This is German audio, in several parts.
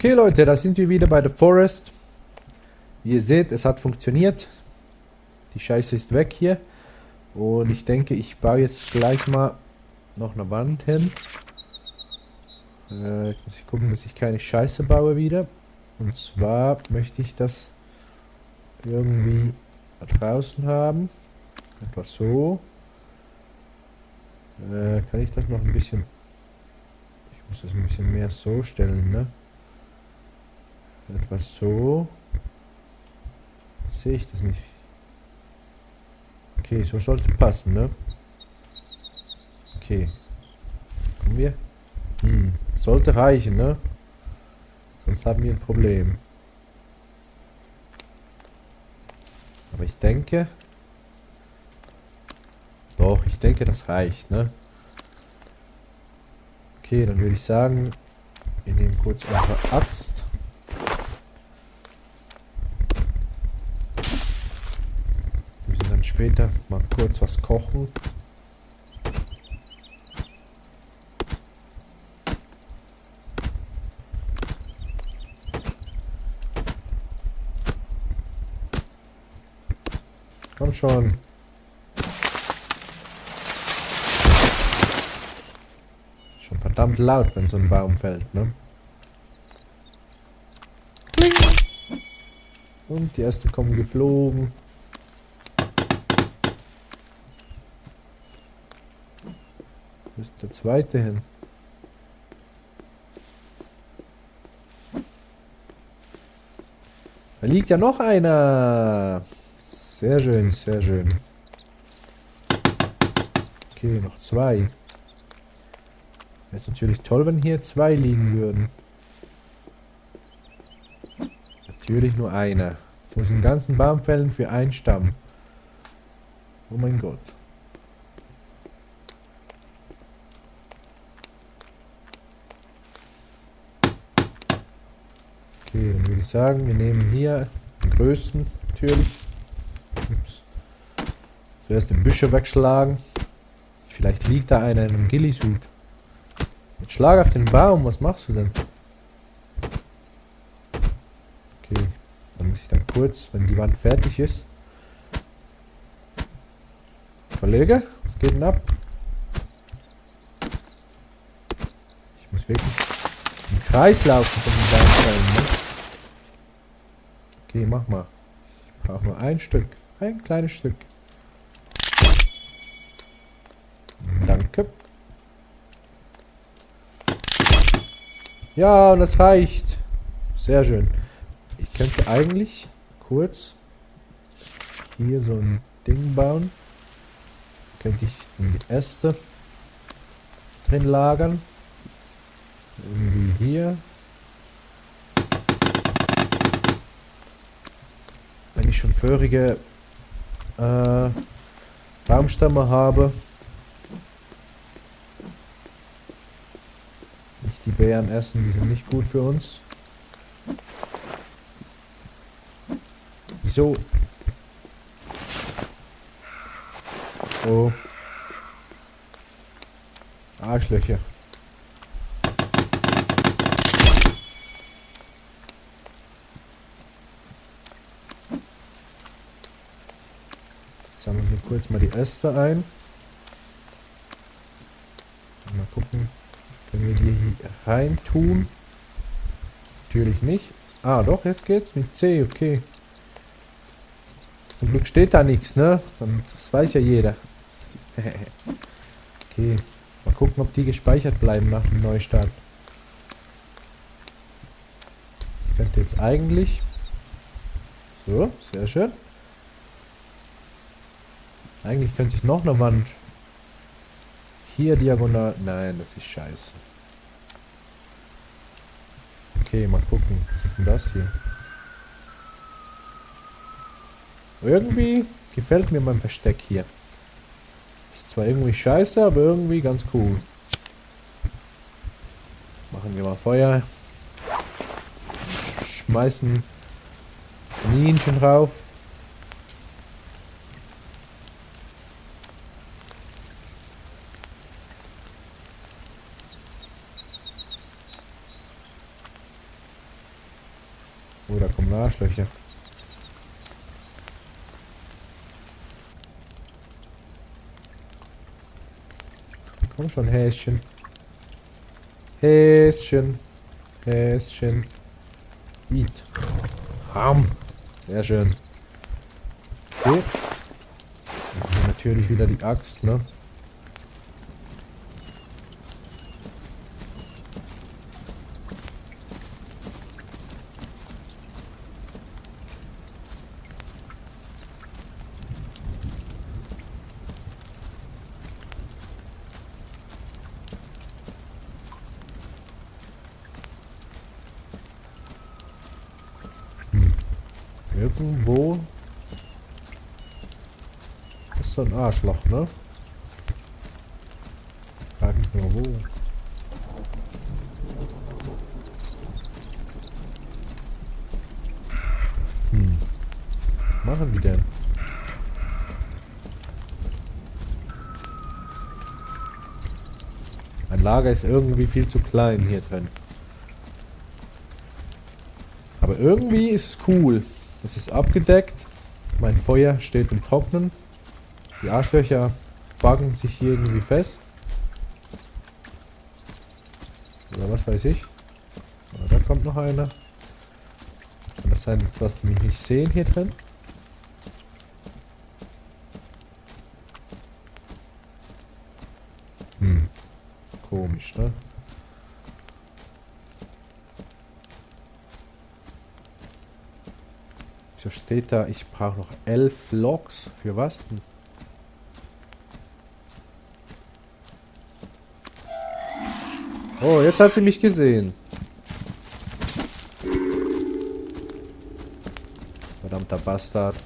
Okay Leute, da sind wir wieder bei The Forest. Wie ihr seht, es hat funktioniert. Die Scheiße ist weg hier. Und ich denke, ich baue jetzt gleich mal noch eine Wand hin. Jetzt muss ich gucken, dass ich keine Scheiße baue wieder. Und zwar möchte ich das irgendwie da draußen haben. Etwa so. Kann ich das noch ein bisschen... Ich muss das ein bisschen mehr so stellen, ne? Etwas so. Jetzt sehe ich das nicht. Okay, so sollte passen, ne? Okay. Kommen wir? Sollte reichen, ne? Sonst haben wir ein Problem. Aber ich denke... Doch, ich denke, das reicht, ne? Okay, dann würde ich sagen, wir nehmen kurz unsere Axt. Wir müssen dann später mal kurz was kochen. Komm schon. Schon verdammt laut, wenn so ein Baum fällt, ne? Und die ersten kommen geflogen. Wo ist der zweite hin? Da liegt ja noch einer. Sehr schön, sehr schön. Okay, noch zwei. Wäre jetzt natürlich toll, wenn hier zwei liegen würden. Natürlich nur einer. Jetzt muss ich einen ganzen Baum fällen für einen Stamm. Oh mein Gott. Okay, dann würde ich sagen, wir nehmen hier den größten natürlich. Ups. Zuerst die Büsche wegschlagen. Vielleicht liegt da einer in einem Gillisud. Jetzt schlag auf den Baum, was machst du denn? Okay, dann muss ich dann kurz, wenn die Wand fertig ist. Kollege, was geht denn ab? Ich muss wirklich im Kreis laufen von den Baumstellen, ne? Okay, mach mal. Ich brauche nur ein Stück. Ein kleines Stück. Danke. Ja, und das reicht. Sehr schön. Ich könnte eigentlich kurz hier so ein Ding bauen. Könnte ich in die Äste drin lagern. Irgendwie hier. Wenn ich schon förige Baumstämme habe. Nicht die Beeren essen, die sind nicht gut für uns. Wieso? Oh. Arschlöcher. Sammeln wir kurz mal die Äste ein. Mal gucken. Können wir die hier rein tun? Natürlich nicht. Ah, doch, jetzt geht's mit C, okay. Zum Glück steht da nichts, ne? Das weiß ja jeder. Okay, mal gucken, ob die gespeichert bleiben nach dem Neustart. Ich könnte jetzt eigentlich... So, sehr schön. Eigentlich könnte ich noch eine Wand hier diagonal... Nein, das ist scheiße. Okay, mal gucken. Was ist denn das hier? Irgendwie gefällt mir mein Versteck hier. Ist zwar irgendwie scheiße, aber irgendwie ganz cool. Machen wir mal Feuer. Schmeißen Kaninchen drauf. Oh, da kommen Arschlöcher. Komm schon, Häschen. Häschen. Häschen. Eat. Ham. Sehr schön. Okay. Und natürlich wieder die Axt, ne? Irgendwo ist so ein Arschloch, ne? Frag mich nur wo. Machen die denn? Mein Lager ist irgendwie viel zu klein hier drin. Aber irgendwie ist es cool. Es ist abgedeckt. Mein Feuer steht im Trocknen. Die Arschlöcher baggen sich hier irgendwie fest. Oder was weiß ich. Aber da kommt noch einer. Kann das sein, dass die mich nicht sehen hier drin? Komisch, ne? So steht da, ich brauche noch 11 Logs. Für was denn? Oh, jetzt hat sie mich gesehen. Verdammter Bastard.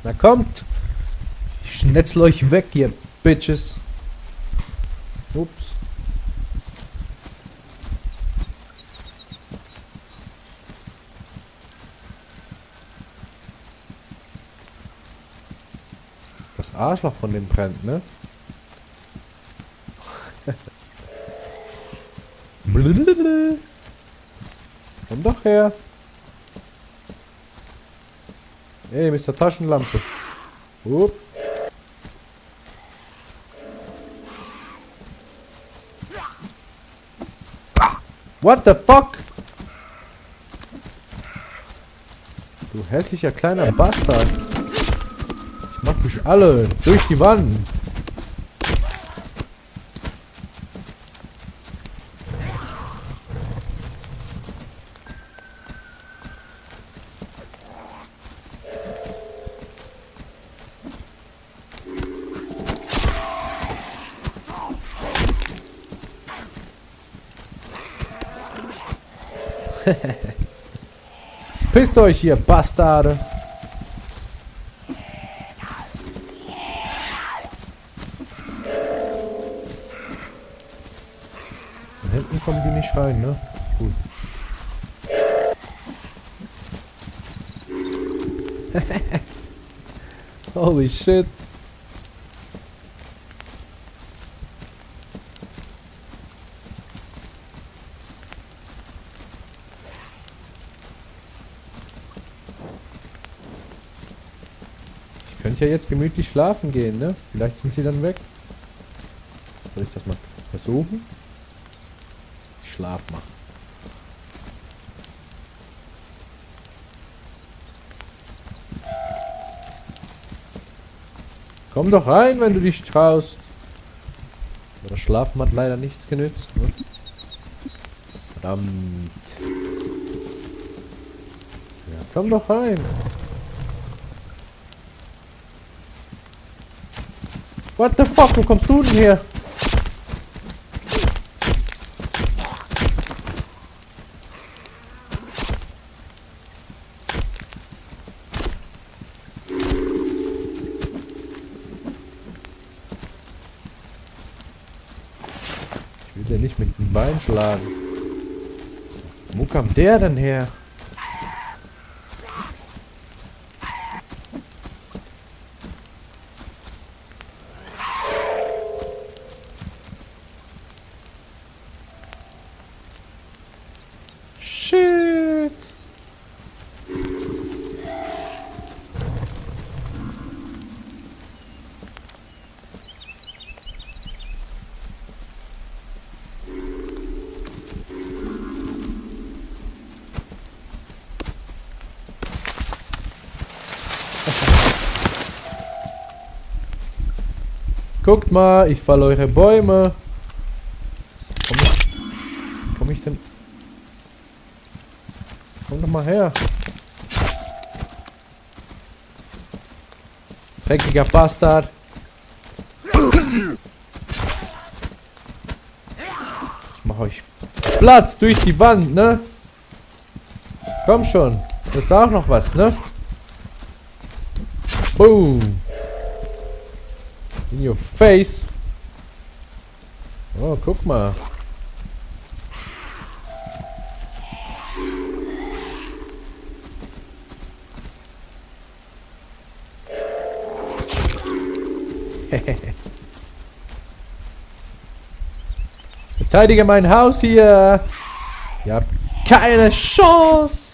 Na kommt! Ich schnetzel euch weg, ihr Bitches. Ups. Das Arschloch von dem brennt, ne? Komm doch her. Ey, Mr. Taschenlampe. Up. What the fuck? Du hässlicher kleiner Bastard. Ich mach dich alle durch die Wand. Pisst euch hier, Bastarde! Von hinten kommen die nicht rein, ne? Gut. Holy shit! Ich könnte ja jetzt gemütlich schlafen gehen, ne? Vielleicht sind sie dann weg. Soll ich das mal versuchen? Ich schlaf mal. Komm doch rein, wenn du dich traust. Aber das Schlafen hat leider nichts genützt, ne? Verdammt. Ja, komm doch rein. What the fuck, wo kommst du denn her? den nicht mit dem Bein schlagen. Wo kam der denn her? Shit! Guckt mal, ich falle eure Bäume. Komm ich denn? Komm doch mal her. Dreckiger Bastard. Ich mach euch platt durch die Wand, ne? Komm schon. Das ist auch noch was, ne? Boom. In your face. Oh, guck mal. Verteidige mein Haus hier. Ihr habt keine Chance.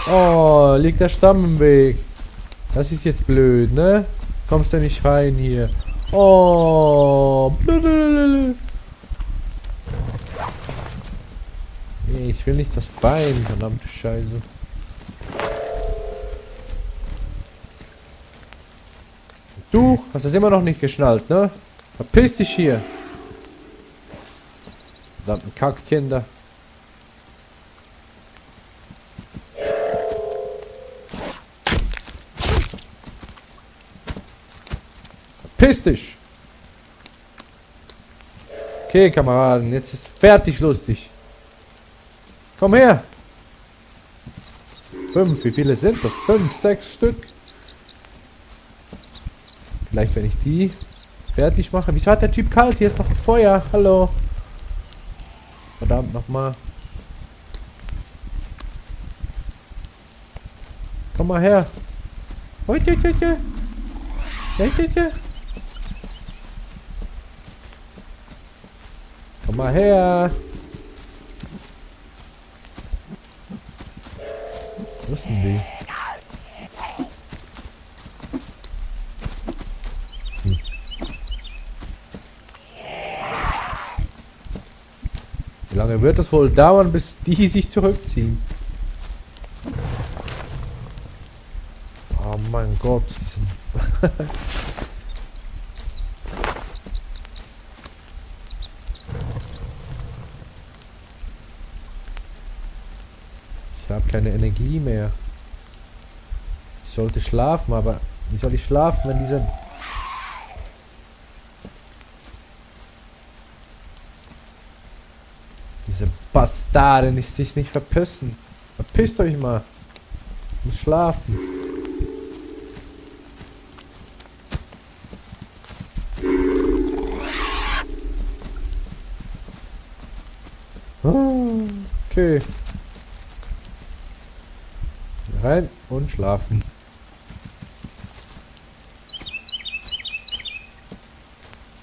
Oh, liegt der Stamm im Weg. Das ist jetzt blöd, ne? Kommst du nicht rein hier. Oh. Blablabla. Nee, ich will nicht das Bein, verdammte Scheiße. Du hast das immer noch nicht geschnallt, ne? Verpiss dich hier. Verdammten Kackkinder. Verpiss dich. Okay, Kameraden, jetzt ist fertig lustig. Komm her. 5, wie viele sind das? 5, 6 Stück. Vielleicht, wenn ich die fertig mache. Wieso hat der Typ kalt? Hier ist noch ein Feuer. Hallo. Verdammt, nochmal. Komm mal her. Komm mal her. Wo ist denn die? Wie lange wird es wohl dauern, bis die sich zurückziehen? Oh mein Gott. Ich habe keine Energie mehr. Ich sollte schlafen, aber wie soll ich schlafen, wenn diese Bastarde sich nicht verpissen? Verpisst euch mal. Ich muss schlafen. Okay. Rein und schlafen.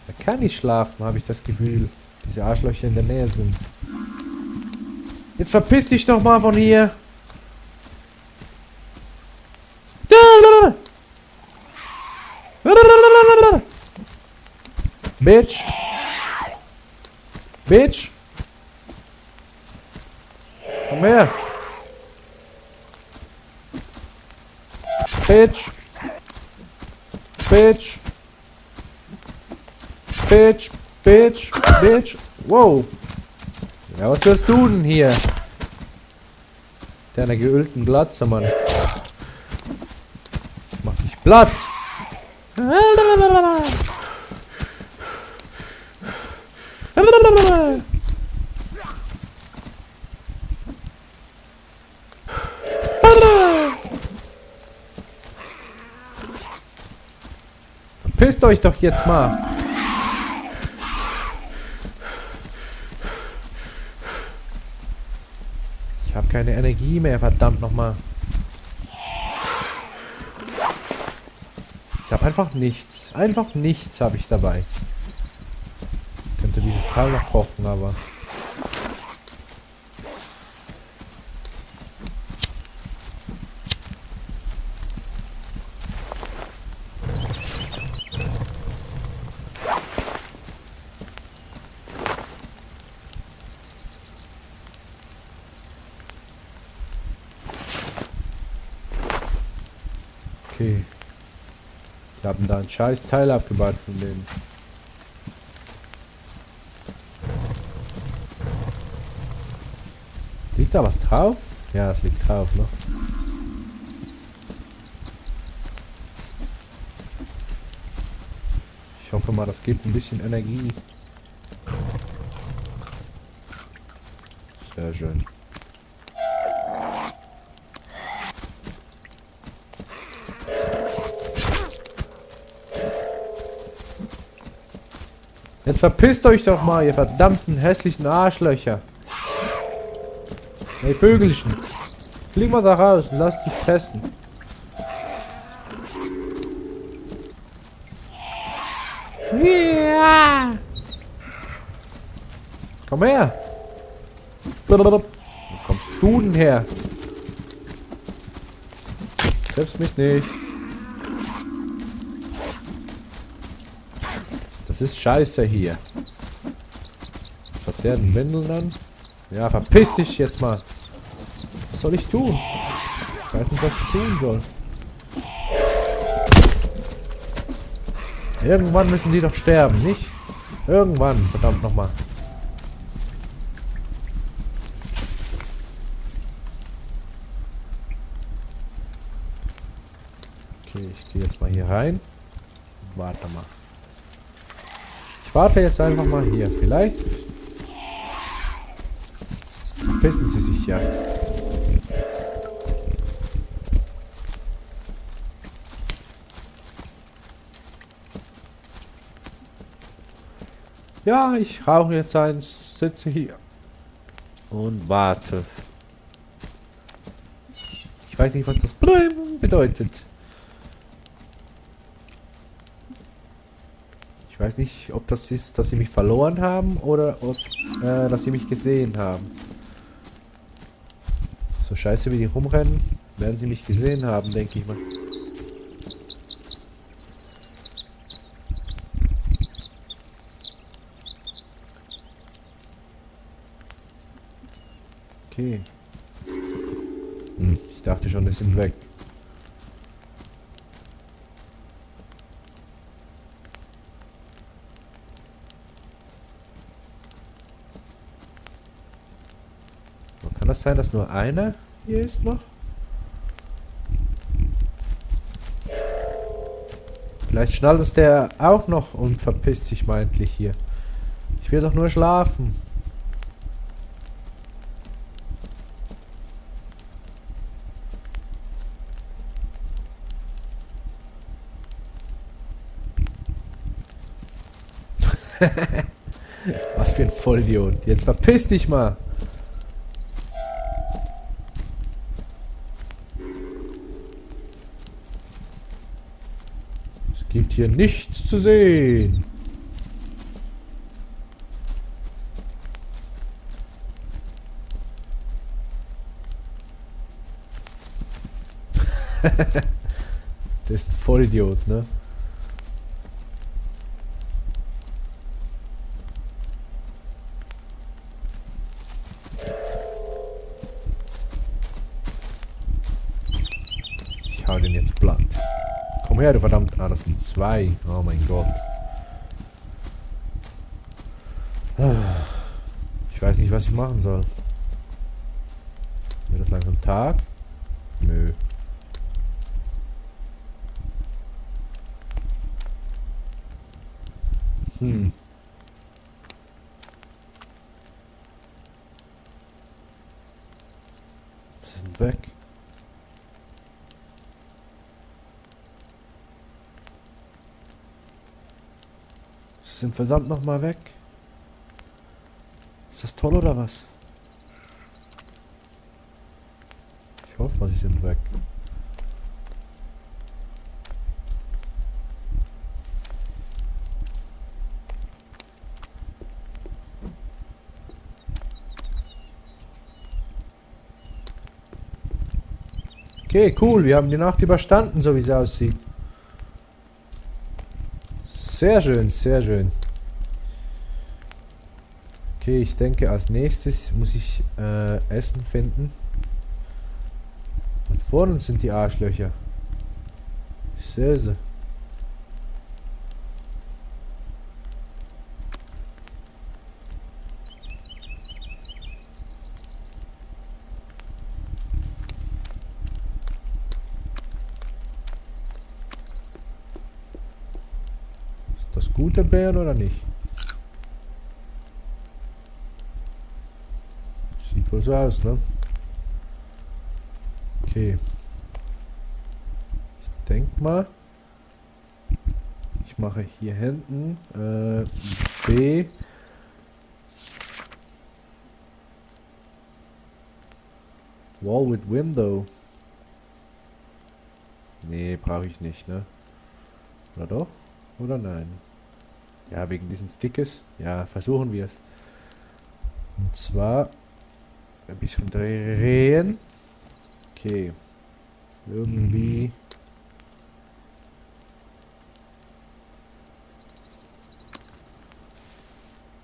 Da kann ich schlafen, habe ich das Gefühl. Diese Arschlöcher in der Nähe sind. Jetzt verpiss dich doch mal von hier. Bitch. Bitch. Komm her. Bitch. Bitch. Bitch. Bitch. Bitch. Wow. Ja, was willst du denn hier? Deiner geölten Glatze, Mann. Ich mach dich platt. verpisst euch doch jetzt mal. Ich habe keine Energie mehr, verdammt nochmal. Ich habe einfach nichts. Einfach nichts habe ich dabei. Ich könnte dieses Teil noch kochen, aber... Okay. Die haben da ein scheiß Teil abgebaut von denen. Liegt da was drauf? Ja, es liegt drauf, ne? Ich hoffe mal, das gibt ein bisschen Energie. Sehr schön. Jetzt verpisst euch doch mal, ihr verdammten hässlichen Arschlöcher. Hey Vögelchen. Flieg mal da raus und lass dich fressen. Ja. Komm her. Wo kommst du denn her? Triffst mich nicht. Das ist scheiße hier. Was hat der denn Windeln an? Ja, verpiss dich jetzt mal. Was soll ich tun? Ich weiß nicht, was ich tun soll. Irgendwann müssen die doch sterben, nicht? Irgendwann, verdammt nochmal. Okay, ich gehe jetzt mal hier rein. Warte mal. Ich warte jetzt einfach mal hier. Vielleicht verpissen sie sich ja. Ja, ich rauche jetzt eins, sitze hier und warte. Ich weiß nicht, was das bedeutet. Ich weiß nicht, ob das ist, dass sie mich verloren haben oder ob, dass sie mich gesehen haben. So scheiße wie die rumrennen, werden sie mich gesehen haben, denke ich mal. Okay. Ich dachte schon, die sind weg. Kann das sein, dass nur einer hier ist noch? Vielleicht schnallt es der auch noch und verpisst sich meintlich hier. Ich will doch nur schlafen. Was für ein Vollidiot. Jetzt verpiss dich mal. Es gibt hier nichts zu sehen. Das ist ein Vollidiot, ne? Ich hau den jetzt platt. Komm her, du verdammt. Ah, das sind zwei. Oh mein Gott. Ich weiß nicht, was ich machen soll. Wird das langsam Tag? Nö. Sie sind weg. sind verdammt nochmal weg. Ist das toll oder was? Ich hoffe mal, sie sind weg. Okay, cool. Wir haben die Nacht überstanden, so wie es aussieht. Sehr schön, sehr schön. Okay, ich denke, als nächstes muss ich Essen finden. Da vorne sind die Arschlöcher. Ich sehe sie. Ist das gute Bären oder nicht? Sieht wohl so aus, ne? Okay. Ich denke mal, ich mache hier hinten B. Wall with Window. Nee, brauche ich nicht, ne? Oder doch? Oder nein? Ja, wegen diesen Stickers. Ja, versuchen wir es. Und zwar ein bisschen drehen. Okay. Irgendwie.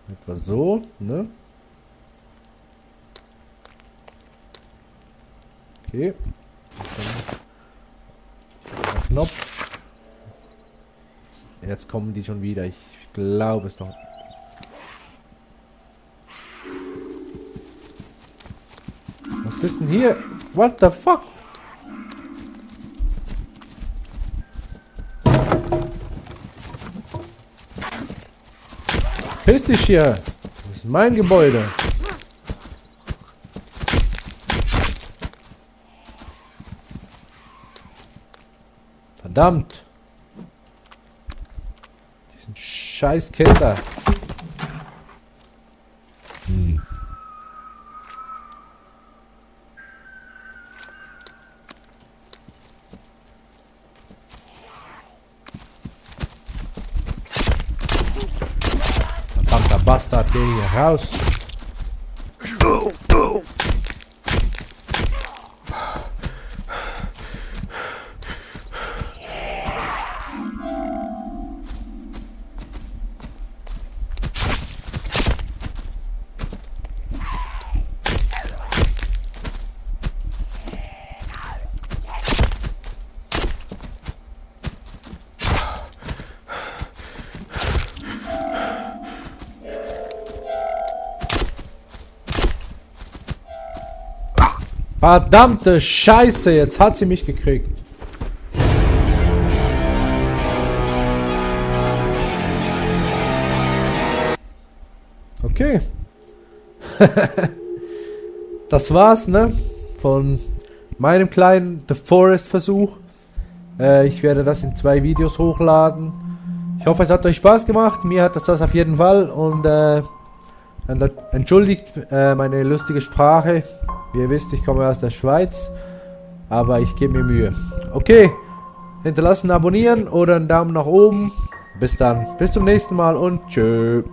Etwa so, ne? Okay. Der Knopf. Jetzt kommen die schon wieder. Ich glaube es doch. Was ist denn hier? What the fuck? Piss dich hier. Das ist mein Gebäude. Verdammt. Die sind scheiß Kinder. Verdammter Bastard, geh hier raus. Verdammte Scheiße, jetzt hat sie mich gekriegt. Okay. Das war's, ne? Von meinem kleinen The Forest Versuch. Ich werde das in 2 Videos hochladen. Ich hoffe, es hat euch Spaß gemacht. Mir hat das auf jeden Fall. Und entschuldigt meine lustige Sprache. Wie ihr wisst, ich komme aus der Schweiz. Aber ich gebe mir Mühe. Okay. Hinterlassen, abonnieren oder einen Daumen nach oben. Bis dann. Bis zum nächsten Mal und tschö.